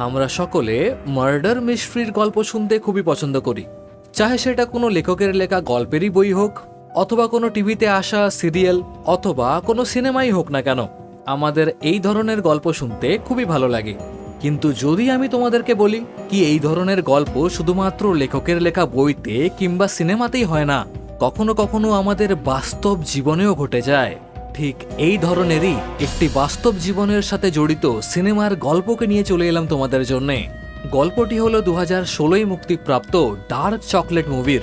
আমরা সকলে মার্ডার মিস্ট্রির গল্প শুনতে খুবই পছন্দ করি, চাহে সেটা কোনো লেখকের লেখা গল্পেরই বই হোক, অথবা কোনো টিভিতে আসা সিরিয়াল, অথবা কোনো সিনেমাই হোক না কেন। আমাদের এই ধরনের গল্প শুনতে খুবই ভালো লাগে। কিন্তু যদি আমি তোমাদেরকে বলি কি এই ধরনের গল্প শুধুমাত্র লেখকের লেখা বইতে কিংবা সিনেমাতেই হয় না, কখনো কখনো আমাদের বাস্তব জীবনেও ঘটে যায়। ঠিক এই ধরনেরই একটি বাস্তব জীবনের সাথে জড়িত সিনেমার গল্পকে নিয়ে চলে এলাম তোমাদের জন্যে। গল্পটি হলো 2016 মুক্তিপ্রাপ্ত ডার্ক চকলেট মুভির,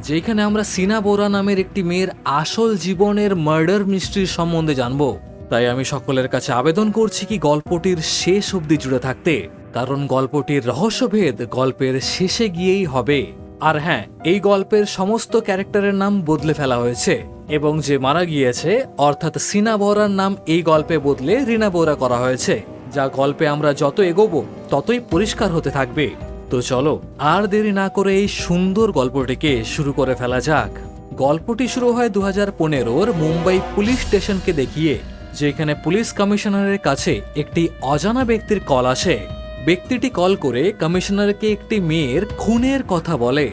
যেখানে আমরা সিনা বোরা নামের একটি মেয়ের আসল জীবনের মার্ডার মিস্ট্রির সম্বন্ধে জানবো। তাই আমি সকলের কাছে আবেদন করছি কি গল্পটির শেষ অবধি জুড়ে থাকতে, কারণ গল্পটির রহস্যভেদ গল্পের শেষে গিয়েই হবে। আর হ্যাঁ, এই গল্পের সমস্ত ক্যারেক্টারের নাম বদলে ফেলা হয়েছে এবং যে মারা গিয়েছে অর্থাৎ সিনা বোরার নাম এই গল্পে বদলে রিনা বোরা করা হয়েছে, যা গল্পে আমরা যত এগোবো ততই পরিষ্কার হতে থাকবে। তো চলো আর দেরি না করে এই সুন্দর গল্পটিকে শুরু করে ফেলা যাক। গল্পটি শুরু হয় 2015-র মুম্বাই পুলিশ স্টেশনকে দেখিয়ে, যেখানে পুলিশ কমিশনারের কাছে একটি অজানা ব্যক্তির কল আসে। ব্যক্তিটি কল করে কমিশনারকে একটি মেয়ের খুনের কথা বলে।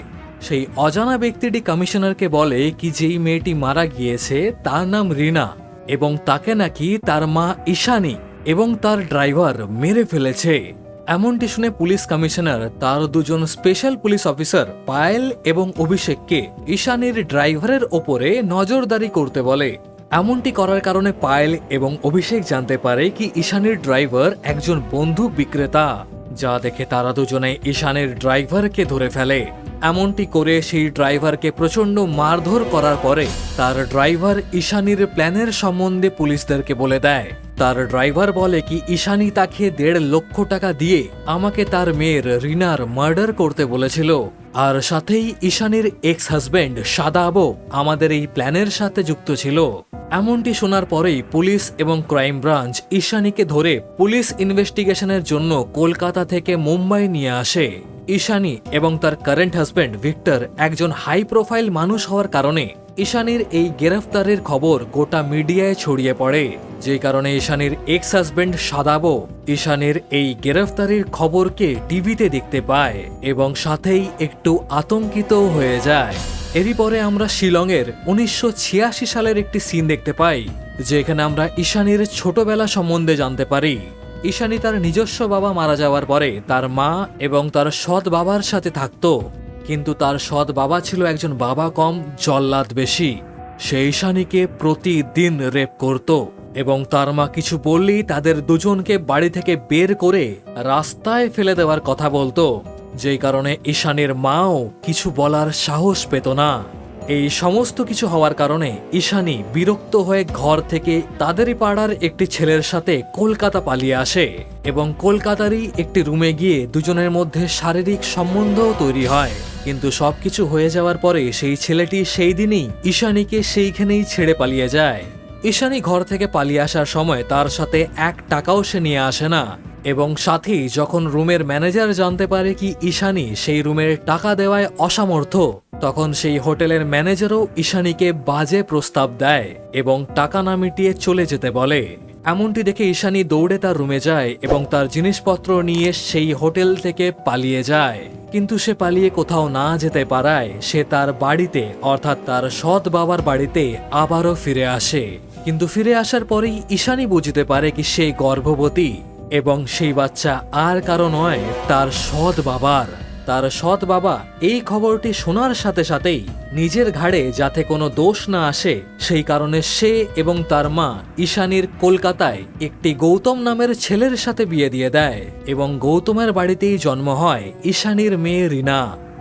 সেই অজানা ব্যক্তিটি কমিশনারকে বলে কি যেই মেয়েটি মারা গিয়েছে তার নাম রিনা এবং তাকে নাকি তার মা ঈশানী এবং তার ড্রাইভার মেরে ফেলেছে। এমনটি শুনে পুলিশ কমিশনার তার দুজন স্পেশাল পুলিশ অফিসার পায়েল এবং অভিষেককে ঈশানীর ড্রাইভারের ওপরে নজরদারি করতে বলে। এমনটি করার কারণে পায়েল এবং অভিষেক জানতে পারে কি ঈশানীর ড্রাইভার একজন বন্দুক বিক্রেতা, যা দেখে তারা দুজনে ঈশানীর ড্রাইভারকে ধরে ফেলে। এমনটি করে সেই ড্রাইভারকে প্রচন্ড মারধর করার পরে তার ড্রাইভার ঈশানীর প্ল্যানের সম্বন্ধে পুলিশদেরকে বলে দেয়। তার ড্রাইভার বলে কি ঈশানী তাকে 1.5 লক্ষ টাকা দিয়ে আমাকে তার মেয়ের রিনার মার্ডার করতে বলেছিল, আর সাথেই ঈশানীর এক্স হাজবেন্ড সাদাবো আমাদের এই প্ল্যানের সাথে যুক্ত ছিল। এমনটি শোনার পরেই পুলিশ এবং ক্রাইম ব্রাঞ্চ ঈশানীকে ধরে পুলিশ ইনভেস্টিগেশনের জন্য কলকাতা থেকে মুম্বাই নিয়ে আসে। ঈশানী এবং তার কারেন্ট হাজবেন্ড ভিক্টর একজন হাই প্রোফাইল মানুষ হওয়ার কারণে ঈশানীর এই গ্রেফতারের খবর গোটা মিডিয়ায় ছড়িয়ে পড়ে, যে কারণে ঈশানীর এক্স হাজবেন্ড সাদাবো ঈশানীর এই গ্রেফতারির খবরকে টিভিতে দেখতে পায় এবং সাথেই একটু আতঙ্কিত হয়ে যায়। এরই পরে আমরা শিলংয়ের 1986 সালের একটি সিন দেখতে পাই, যেখানে আমরা ঈশানীর ছোটবেলা সম্বন্ধে জানতে পারি। ঈশানী তার নিজস্ব বাবা মারা যাওয়ার পরে তার মা এবং তার সৎ বাবার সাথে থাকতো, কিন্তু তার সৎ বাবা ছিল একজন বাবা কম জল্লাদ বেশি। সে ঈশানীকে প্রতিদিন রেপ করত এবং তার মা কিছু বললেই তাদের দুজনকে বাড়ি থেকে বের করে রাস্তায় ফেলে দেওয়ার কথা বলতো, যেই কারণে ঈশানীর মাও কিছু বলার সাহস পেত না। এই সমস্ত কিছু হওয়ার কারণে ঈশানী বিরক্ত হয়ে ঘর থেকে তাদেরই পাড়ার একটি ছেলের সাথে কলকাতা পালিয়ে আসে এবং কলকাতারই একটি রুমে গিয়ে দুজনের মধ্যে শারীরিক সম্বন্ধও তৈরি হয়। কিন্তু সবকিছু হয়ে যাওয়ার পরে সেই ছেলেটি সেই দিনই ঈশানীকে সেইখানেই ছেড়ে পালিয়ে যায়। ঈশানী ঘর থেকে পালিয়ে আসার সময় তার সাথে 1 টাকাও সে নিয়ে আসে না এবং সাথেই যখন রুমের ম্যানেজার জানতে পারে কি ঈশানী সেই রুমের টাকা দেওয়ায় অসমর্থ, তখন সেই হোটেলের ম্যানেজারও ঈশানীকে বাজে প্রস্তাব দেয় এবং টাকা না মিটিয়ে চলে যেতে বলে। এমনটি দেখে ঈশানী দৌড়ে তার রুমে যায় এবং তার জিনিসপত্র নিয়ে সেই হোটেল থেকে পালিয়ে যায়। কিন্তু সে পালিয়ে কোথাও না যেতে পারায় সে তার বাড়িতে অর্থাৎ তার সৎ বাবার বাড়িতে আবারও ফিরে আসে। কিন্তু ফিরে আসার পরেই ঈশানী বুঝতে পারে কি সে গর্ভবতী এবং সেই বাচ্চা আর কারো নয়, তার সৎ বাবার। তার সৎ বাবা এই খবরটি শোনার সাথে সাথেই নিজের ঘাড়ে যাতে কোনো দোষ না আসে সেই কারণে সে এবং তার মা ঈশানীর কলকাতায় একটি গৌতম নামের ছেলের সাথে বিয়ে দিয়ে দেয় এবং গৌতমের বাড়িতেই জন্ম হয় ঈশানীর মেয়ে রিনা।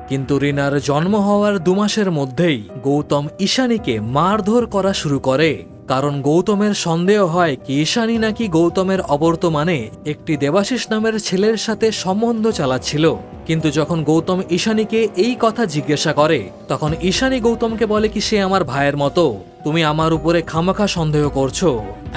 কিন্তু রিনার জন্ম হওয়ার 2 মাসের মধ্যেই গৌতম ঈশানীকে মারধর করা শুরু করে, কারণ গৌতমের সন্দেহ হয় কি ঈশানী নাকি গৌতমের অবর্তমানে একটি দেবাশিস নামের ছেলের সাথে সম্বন্ধ চালাচ্ছিল। কিন্তু যখন গৌতম ঈশানীকে এই কথা জিজ্ঞাসা করে তখন ঈশানী গৌতমকে বলে কি সে আমার ভাইয়ের মতো, তুমি আমার উপরে খামাখা সন্দেহ করছো।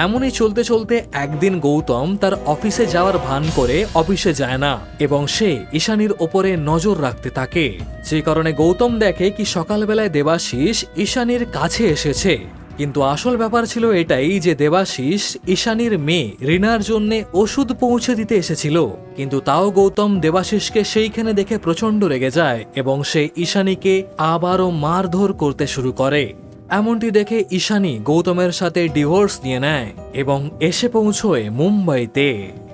এমনই চলতে চলতে একদিন গৌতম তার অফিসে যাওয়ার ভান করে অফিসে যায় না এবং সে ঈশানীর ওপরে নজর রাখতে থাকে, যে কারণে গৌতম দেখে কি সকালবেলায় দেবাশিস ঈশানীর কাছে এসেছে কিন্তু আসল ব্যাপার ছিল এটাই যে দেবাশিস ঈশানীর মেয়ে রিনার জন্য ওষুধ পৌঁছে দিতে এসেছিল, কিন্তু তাও গৌতম দেবাশিসকে সেইখানে দেখে প্রচন্ড রেগে যায় এবং সে ঈশানীকে আবারও মারধর করতে শুরু করে। এমনটি দেখে ঈশানী গৌতমের সাথে ডিভোর্স নিয়ে নেয় এবং এসে পৌঁছয় মুম্বাইতে।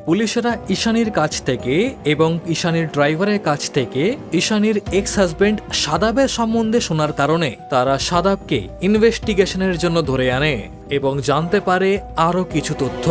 পুলিশেরা ঈশানীর কাছ থেকে এবং ঈশানীর ড্রাইভারের কাছ থেকে ঈশানীর এক্স হাজবেন্ড সাদাবের সম্বন্ধে শোনার কারণে তারা সাদাবকে ইনভেস্টিগেশনের জন্য ধরে আনে এবং জানতে পারে আরও কিছু তথ্য।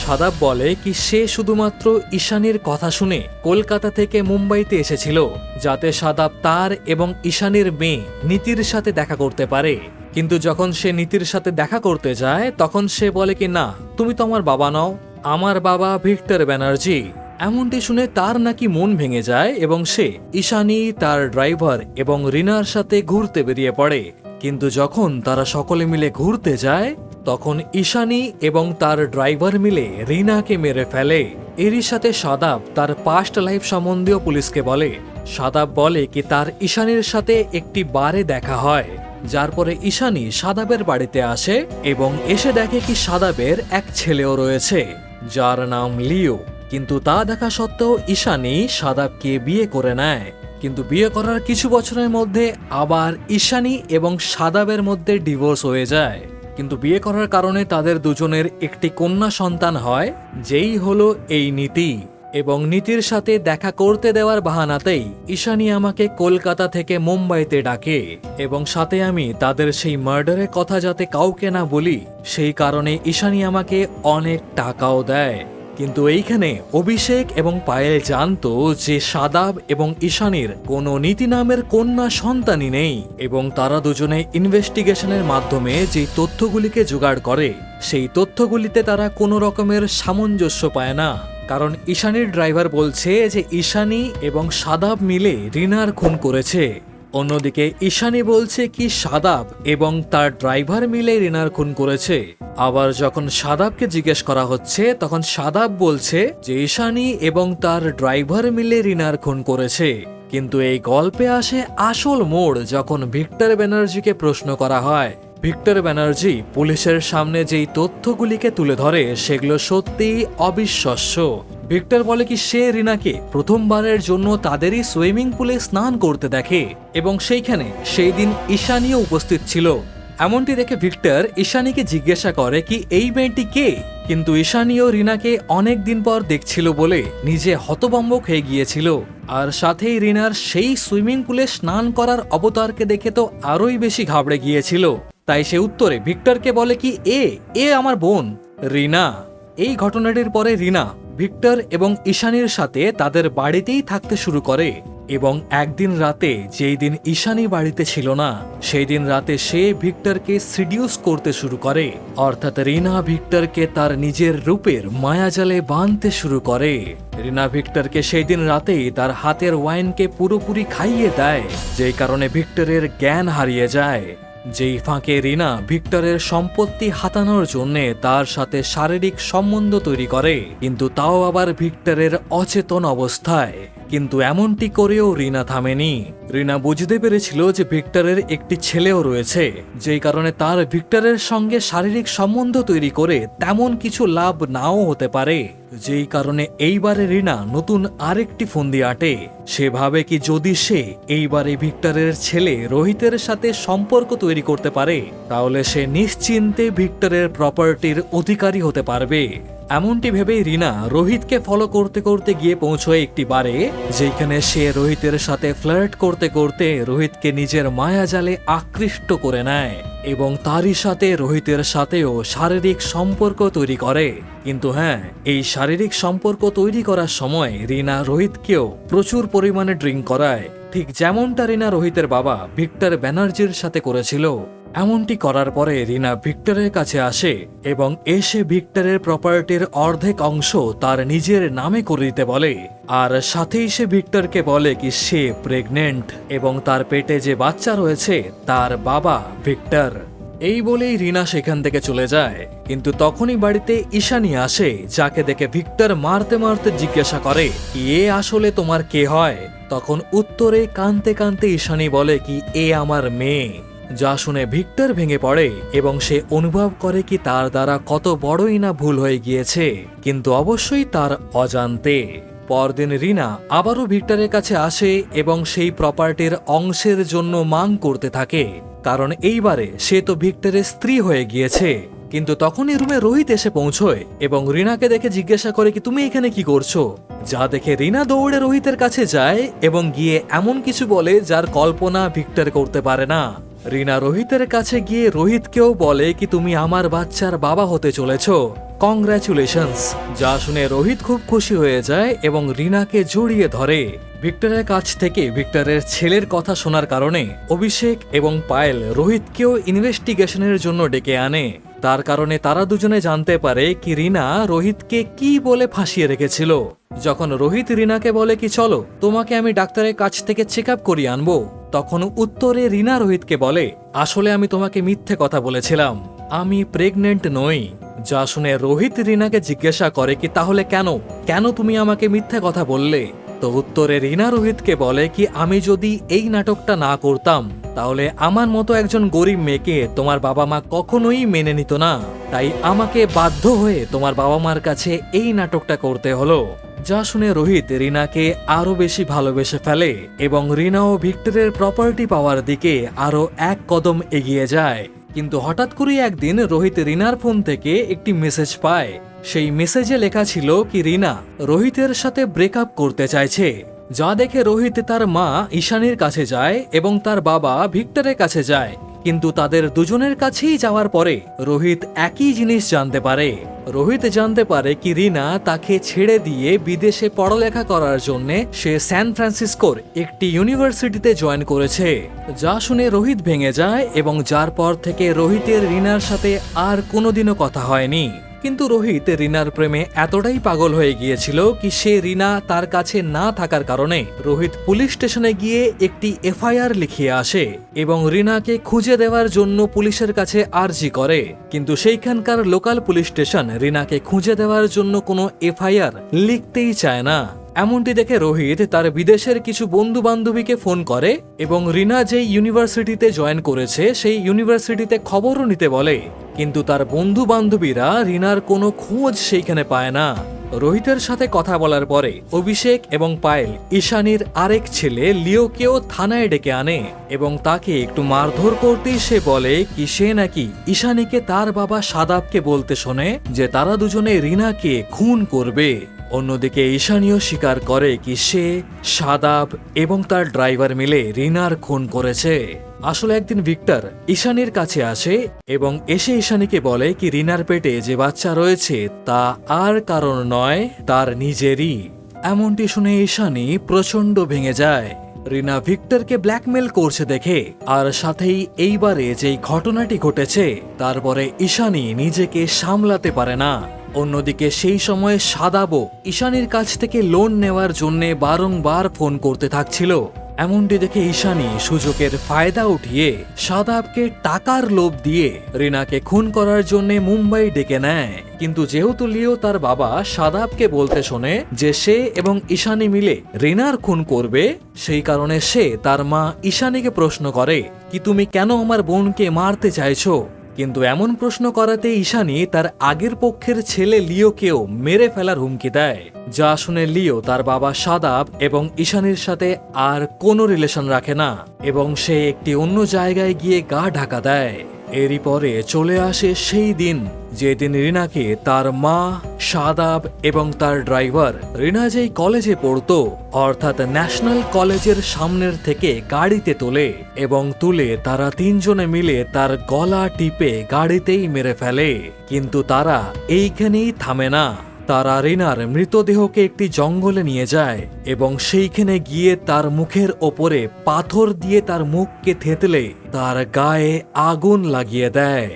সাদাব বলে কি সে শুধুমাত্র ঈশানীর কথা শুনে কলকাতা থেকে মুম্বাইতে এসেছিল যাতে সাদাব তার এবং ঈশানীর মেয়ে নীতির সাথে দেখা করতে পারে। কিন্তু যখন সে নীতির সাথে দেখা করতে যায় তখন সে বলে কি না, তুমি তো আমার বাবা নও, আমার বাবা ভিক্টর ব্যানার্জি। এমনটি শুনে তার নাকি মন ভেঙে যায় এবং সে ঈশানী, তার ড্রাইভার এবং রিনার সাথে ঘুরতে বেরিয়ে পড়ে। কিন্তু যখন তারা সকলে মিলে ঘুরতে যায় তখন ঈশানী এবং তার ড্রাইভার মিলে রিনাকে মেরে ফেলে। এরই সাথে সাদাব তার পাস্ট লাইফ সম্বন্ধীয় পুলিশকে বলে। সাদাব বলে কি তার ঈশানীর সাথে একটি বারে দেখা হয়, যার পরে ঈশানী সাদাবের বাড়িতে আসে এবং এসে দেখে কি সাদাবের এক ছেলেও রয়েছে যার নাম লিও। কিন্তু তা দেখা সত্ত্বেও ঈশানী সাদাবকে বিয়ে করে নেয়। কিন্তু বিয়ে করার কিছু বছরের মধ্যে আবার ঈশানী এবং সাদাবের মধ্যে ডিভোর্স হয়ে যায়। কিন্তু বিয়ে করার কারণে তাদের দুজনের একটি কন্যা সন্তান হয়, যেই হলো এই নীতি। এবং নীতির সাথে দেখা করতে দেওয়ার বাহানাতেই ঈশানী আমাকে কলকাতা থেকে মুম্বাইতে ডাকে এবং সাথে আমি তাদের সেই মার্ডারের কথা যাতে কাউকে না বলি সেই কারণে ঈশানী আমাকে অনেক টাকাও দেয়। কিন্তু এইখানে অভিষেক এবং পায়েল জানতো যে সাদাব এবং ঈশানীর কোনো নীতি নামের কন্যা সন্তানই নেই এবং তারা দুজনে ইনভেস্টিগেশনের মাধ্যমে যে তথ্যগুলিকে জোগাড় করে সেই তথ্যগুলিতে তারা কোনো রকমের সামঞ্জস্য পায় না। কারণ ঈশানীর ড্রাইভার বলছে যে ঈশানী এবং সাদাব মিলে রিনার খুন করেছে, অন্যদিকে ঈশানী বলছে কি সাদাব এবং তার ড্রাইভার মিলে রিনার খুন করেছে। আবার যখন সাদাবকে জিজ্ঞেস করা হচ্ছে তখন সাদাব বলছে যে ঈশানী এবং তার ড্রাইভার মিলে রিনার খুন করেছে। কিন্তু এই গল্পে আসে আসল মোড় যখন ভিক্টর ব্যানার্জিকে প্রশ্ন করা হয়। ভিক্টর ব্যানার্জি পুলিশের সামনে যেই তথ্যগুলিকে তুলে ধরে সেগুলো সত্যিই অবিশ্বাস্য। ভিক্টর বলে কি সে রিনাকে প্রথমবারের জন্য তাদেরই সুইমিং পুলে স্নান করতে দেখে এবং সেইখানে সেই দিন ঈশানীও উপস্থিত ছিল। এমনটি দেখে ভিক্টর ঈশানীকে জিজ্ঞাসা করে কি এই মেয়েটি কে, কিন্তু ঈশানীও রিনাকে অনেক দিন পর দেখছিল বলে নিজে হতভম্ব হয়ে গিয়েছিল। আর সাথেই রিনার সেই সুইমিং পুলে স্নান করার অবতারকে দেখে তো আরোই বেশি ঘাবড়ে গিয়েছিল। তাই সে উত্তরে ভিক্টরকে বলে কি এ আমার বোন রিনা। এই ঘটনাটির পরে রিনা ভিক্টর এবং ঈশানীর সাথে তাদের বাড়িতেই থাকতে শুরু করে এবং একদিন রাতে যেই দিন ঈশানী বাড়িতে ছিল না সেই দিন রাতে সে ভিক্টরকে সিডিউস করতে শুরু করে, অর্থাৎ রিনা ভিক্টরকে তার নিজের রূপের মায়াজালে বাঁধতে শুরু করে। রিনা ভিক্টরকে সেই দিন রাতেই তার হাতের ওয়াইনকে পুরোপুরি খাইয়ে দেয়, যেই কারণে ভিক্টরের জ্ঞান হারিয়ে যায়। যেই ফাঁকে রিনা ভিক্টরের সম্পত্তি হাতানোর জন্য তার সাথে শারীরিক সম্বন্ধ তৈরি করে, কিন্তু তাও আবার ভিক্টরের অচেতন অবস্থায়। কিন্তু এমনটি করেও রিনা থামেনি। রিনা বুঝতে পেরেছিল যে ভিক্টরের একটি ছেলেও রয়েছে, যেই কারণে তার ভিক্টরের সঙ্গে শারীরিক সম্বন্ধ তৈরি করে তেমন কিছু লাভ নাও হতে পারে, যেই কারণে এইবারে রিনা নতুন আরেকটি ফন্দি আঁটে। সে ভাবে কি যদি সে এইবারে ভিক্টরের ছেলে রোহিতের সাথে সম্পর্ক তৈরি করতে পারে তাহলে সে নিশ্চিন্তে ভিক্টরের প্রপার্টির অধিকারী হতে পারবে। এমনটি ভেবেই রিনা রোহিতকে ফলো করতে করতে গিয়ে পৌঁছয় একটি বারে, যেখানে সে রোহিতের সাথে ফ্লার্ট করতে করতে রোহিতকে নিজের মায়াজালে আকৃষ্ট করে নেয় এবং তারই সাথে রোহিতের সাথেও শারীরিক সম্পর্ক তৈরি করে। কিন্তু হ্যাঁ, এই শারীরিক সম্পর্ক তৈরি করার সময় রিনা রোহিতকেও প্রচুর পরিমাণে ড্রিঙ্ক করায়, ঠিক যেমনটা রিনা রোহিতের বাবা ভিক্টর ব্যানার্জির সাথে করেছিল। এমনটি করার পরে রিনা ভিক্টরের কাছে আসে এবং এসে ভিক্টরের প্রপার্টির অর্ধেক অংশ তার নিজের নামে করে দিতে বলে। আর সাথেই সে ভিক্টরকে বলে কি সে প্রেগনেন্ট এবং তার পেটে যে বাচ্চা রয়েছে তার বাবা ভিক্টর। এই বলেই রিনা সেখান থেকে চলে যায়। কিন্তু তখনই বাড়িতে ঈশানী আসে, যাকে দেখে ভিক্টর মারতে মারতে জিজ্ঞাসা করে এ আসলে তোমার কে হয়। তখন উত্তরে কাঁদতে কাঁদতে ঈশানী বলে কি এ আমার মেয়ে। যা শুনে ভিক্টর ভেঙে পড়ে এবং সে অনুভব করে কি তার দ্বারা কত বড়ই না ভুল হয়ে গিয়েছে, কিন্তু অবশ্যই তার অজান্তে। পরদিন রিনা আবারও ভিক্টরের কাছে আসে এবং সেই প্রপার্টির অংশের জন্য মাং করতে থাকে, কারণ এইবারে সে তো ভিক্টরের স্ত্রী হয়ে গিয়েছে। কিন্তু তখনই রুমে রোহিত এসে পৌঁছয় এবং রিনাকে দেখে জিজ্ঞাসা করে কি তুমি এখানে কি করছো, যা দেখে রিনা দৌড়ে রোহিতের কাছে যায় এবং গিয়ে এমন কিছু বলে যার কল্পনা ভিক্টর করতে পারে না। রিনা রোহিতের কাছে গিয়ে রোহিতকেও বলে কি তুমি আমার বাচ্চার বাবা হতে চলেছো, কংগ্রাচুলেশনস। যা শুনে রোহিত খুব খুশি হয়ে যায় এবং রিনাকে জড়িয়ে ধরে। ভিক্টরের কাছ থেকে ভিক্টরের ছেলের কথা শোনার কারণে অভিষেক এবং পায়েল রোহিতকেও ইনভেস্টিগেশনের জন্য ডেকে আনে। তার কারণে তারা দুজনে জানতে পারে কি রিনা রোহিতকে কি বলে ফাঁসিয়ে রেখেছিল। যখন রোহিত রিনাকে বলে কি চলো তোমাকে আমি ডাক্তারের কাছ থেকে চেক আপ করিয়ে আনবো, তখন উত্তরে রিনা রোহিতকে বলে আসলে আমি তোমাকে মিথ্যে কথা বলেছিলাম, আমি প্রেগনেন্ট নই। যা শুনে রোহিত রিনাকে জিজ্ঞাসা করে কি তাহলে কেন কেন তুমি আমাকে মিথ্যে কথা বললে। তো উত্তরে রিনা রোহিতকে বলে কি আমি যদি এই নাটকটা না করতাম তাহলে আমার মতো একজন গরিব মেয়েকে তোমার বাবা মা কখনোই মেনে নিত না, তাই আমাকে বাধ্য হয়ে তোমার বাবা মার কাছে এই নাটকটা করতে হলো। যা শুনে রোহিত রিনাকে আরো বেশি ভালোবেসে ফেলে এবং রিনাও ভিক্টরের প্রপার্টি পাওয়ার দিকে আরো এক কদম এগিয়ে যায়। কিন্তু হঠাৎ করে একদিন রোহিত রিনার ফোন থেকে একটি মেসেজ পায়। সেই মেসেজে লেখা ছিল কি রিনা রোহিতের সাথে ব্রেকআপ করতে চাইছে। যা দেখে রোহিত তার মা ঈশানীর কাছে যায় এবং তার বাবা ভিক্টরের কাছে যায়, কিন্তু তাদের দুজনের কাছেই যাওয়ার পরে রোহিত একই জিনিস জানতে পারে। রোহিত জানতে পারে কি রিনা তাকে ছেড়ে দিয়ে বিদেশে পড়ালেখা করার জন্য সে স্যান ফ্রান্সিসকোর একটি ইউনিভার্সিটিতে জয়েন করেছে। যা শুনে রোহিত ভেঙে যায় এবং যার পর থেকে রোহিতের রিনার সাথে আর কোনোদিনও কথা হয়নি। কিন্তু রোহিত রিনার প্রেমে এতটাই পাগল হয়ে গিয়েছিল কি সে রিনা তার কাছে না থাকার কারণে রোহিত পুলিশ স্টেশনে গিয়ে একটি এফআইআর লিখিয়ে আসে এবং রিনাকে খুঁজে দেওয়ার জন্য পুলিশের কাছে আর্জি করে। কিন্তু সেইখানকার লোকাল পুলিশ স্টেশন রিনাকে খুঁজে দেওয়ার জন্য কোনো এফআইআর লিখতেই চায় না। এমনটি দেখে রোহিত তার বিদেশের কিছু বন্ধু বান্ধবীকে ফোন করে এবং রিনা যেই ইউনিভার্সিটিতে জয়েন করেছে সেই ইউনিভার্সিটিতে খবরও নিতে বলে, কিন্তু তার বন্ধু বান্ধবীরা রিনার কোনো খোঁজ সেইখানে পায় না। রোহিতের সাথে কথা বলার পরে অভিষেক এবং পায়েল ঈশানীর আরেক ছেলে লিওকেও থানায় ডেকে আনে এবং তাকে একটু মারধর করতেই সে বলে কি সে নাকি ঈশানীকে তার বাবা সাদাবকে বলতে শোনে যে তারা দুজনে রিনাকে খুন করবে। অন্যদিকে ঈশানীও স্বীকার করে কি সে, সাদাব এবং তার ড্রাইভার মিলে রিনার খুন করেছে। আসলে একদিন ভিক্টর ঈশানীর কাছে আসে এবং এসে ঈশানীকে বলে কি রিনার পেটে যে বাচ্চা রয়েছে তা আর কারণ নয় তার নিজেরই। এমনটি শুনে ঈশানী প্রচন্ড ভেঙে যায়। রিনা ভিক্টরকে ব্ল্যাকমেল করছে দেখে আর সাথেই এইবারে যেই ঘটনাটি ঘটেছে তারপরে ঈশানী নিজেকে সামলাতে পারে না। অন্যদিকে সেই সময় সাদাবও ঈশানীর কাছ থেকে লোন নেওয়ার জন্য বারংবার ফোন করতে থাকছিল। এমনটি দেখে ঈশানী সুযোগের ফায়দা উঠিয়ে সাদাবকে টাকার লোভ দিয়ে রিনাকে খুন করার জন্য মুম্বাই ডেকে নেয়। কিন্তু যেহেতু লিও তার বাবা সাদাবকে বলতে শোনে যে সে এবং ঈশানী মিলে রিনার খুন করবে, সেই কারণে সে তার মা ঈশানীকে প্রশ্ন করে কি তুমি কেন আমার বোনকে মারতে চাইছো। কিন্তু এমন প্রশ্ন করাতে ঈশানী তার আগের পক্ষের ছেলে লিওকেও মেরে ফেলার হুমকি দেয়। যা শুনে লিও তার বাবা সাদাব এবং ঈশানীর সাথে আর কোনো রিলেশন রাখে না এবং সে একটি অন্য জায়গায় গিয়ে গা ঢাকা দেয়। এরই পরে চলে আসে সেই দিন যেদিন রিনাকে তার মা, সাদাব এবং তার ড্রাইভার রিনা যেই কলেজে পড়তো অর্থাৎ ন্যাশনাল কলেজের সামনের থেকে গাড়িতে তোলে এবং তুলে তারা তিনজনে মিলে তার গলা টিপে গাড়িতেই মেরে ফেলে। কিন্তু তারা এইখানেই থামে না, তারা রিনার মৃতদেহকে একটি জঙ্গলে নিয়ে যায় এবং সেইখানে গিয়ে তার মুখের ওপরে পাথর দিয়ে তার মুখকে থেতলে তার গায়ে আগুন লাগিয়ে দেয়।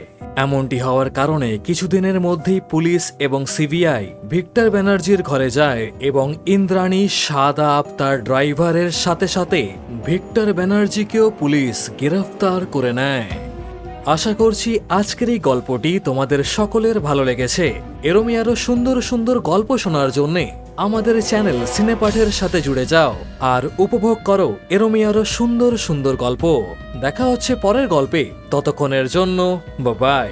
এমনটি হওয়ার কারণে কিছুদিনের মধ্যেই পুলিশ এবং সিবিআই ভিক্টর ব্যানার্জির ঘরে যায় এবং ইন্দ্রাণী, সাদাব, তার ড্রাইভারের সাথে সাথে ভিক্টর ব্যানার্জিকেও পুলিশ গ্রেফতার করে নেয়। আশা করছি আজকের এই গল্পটি তোমাদের সকলের ভালো লেগেছে। এরমই আরো সুন্দর সুন্দর গল্প শোনার জন্য আমাদের চ্যানেল সিনেপাঠের সাথে জুড়ে যাও আর উপভোগ করো এরমই আরো সুন্দর সুন্দর গল্প। দেখা হচ্ছে পরের গল্পে, ততক্ষণের জন্য বাই।